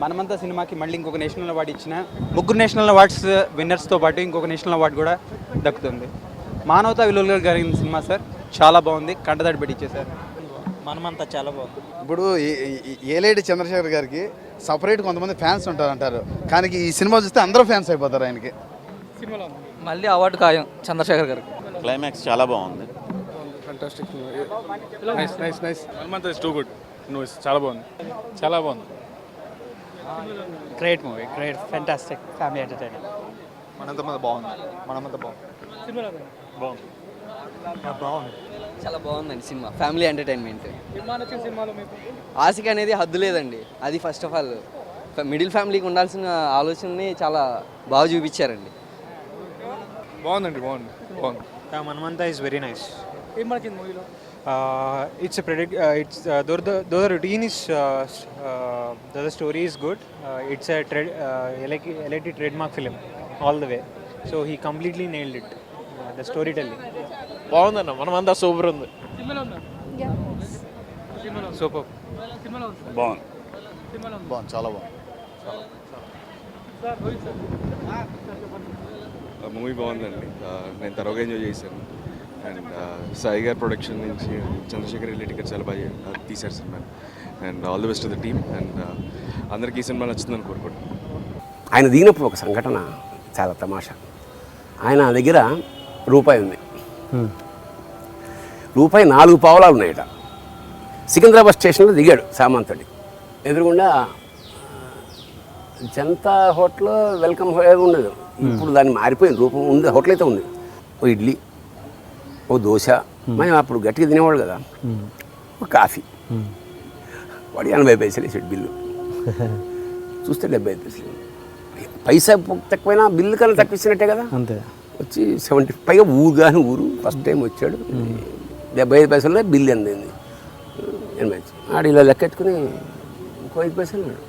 మనమంతా సినిమాకి మళ్ళీ ఇంకొక నేషనల్ అవార్డు ఇచ్చిన 3 నేషనల్ అవార్డ్స్ విన్నర్స్తో పాటు ఇంకొక నేషనల్ అవార్డు కూడా దక్కుతుంది. మానవతా విలువలు కలిగిన సినిమా సార్, చాలా బాగుంది, కంటదడి పెట్టించేశారు. మనమంతా చాలా బాగుంది. ఇప్పుడు ఏలేడి చంద్రశేఖర్ గారికి సపరేట్ కొంతమంది ఫ్యాన్స్ ఉంటారంటారు, కానీ ఈ సినిమా చూస్తే అందరూ ఫ్యాన్స్ అయిపోతారు ఆయనకి. మళ్ళీ అవార్డు ఖాయం చంద్రశేఖర్ గారికి. క్లైమాక్స్ చాలా బాగుంది. ఫంటాస్టిక్ నైస్ మనమంతా ఇస్ టూ గుడ్ చాలా బాగుంది, చాలా బాగుంది. Great movie, great, fantastic family entertainer. మనంతా బాగుంది, మనమంతా బాగుంది. చాలా బాగుందండి సినిమా, ఫ్యామిలీ ఎంటర్టైన్మెంట్. ఆశిక అనేది హద్దు లేదండి. అది ఫస్ట్ ఆఫ్ ఆల్ మిడిల్ ఫ్యామిలీకి ఉండాల్సిన ఆలోచనని చాలా బాగా చూపించారండి. బాగుందండి, బాగుంది. మనమంతా is very nice. It's a predict. Though the routine is, though the story is good. It's a LIT trademark film all the way. So he completely nailed it. The storytelling. బాగుందన్న, మనమంతా సూపర్ ఉంది. Superb. బాగుంది, చాలా బాగుంది. Movie బాగుందండి, నేను తరోగా enjoy చేశాను. And Sai గారి ప్రొడక్షన్ నుంచి చంద్రశేఖర్ రెడ్డి గారు చాలా బాగా తీశారు cinema. And all the best to the team. And అందరికీ ఈ సినిమా నచ్చుతుందని కోరుకుంటున్నాను. ఆయన దిగినప్పుడు ఒక సంఘటన చాలా తమాషా. ఆయన దగ్గర రూపాయి ఉంది, రూపాయి 4 పావలాలు ఉన్నాయట. సికింద్రాబాద్ స్టేషన్లో దిగాడు సామంతుడి ఎదురుగుండా జనతా హోటల్ వెల్కమ్ ఉండదు, ఇప్పుడు దాన్ని మారిపోయింది, రూపం ఉంది, హోటల్ అయితే ఉంది. ఓ ఇడ్లీ, ఓ దోశ, మేము అప్పుడు గట్టిగా తినేవాడు కదా, ఒక కాఫీ. వాడు 80 పైసలు వేసాడు బిల్లు. చూస్తే 75 పైసలు. పైసా తక్కువైనా బిల్లు కన్నా తక్కువ ఇచ్చినట్టే కదా. అంతే వచ్చి 70. పైగా ఊరు ఫస్ట్ టైం వచ్చాడు. 75 పైసల్లో బిల్లు అందింది. 80. ఆడు ఇలా లెక్క ఎత్తుకుని ఇంకో 5 పైసలు అన్నాడు.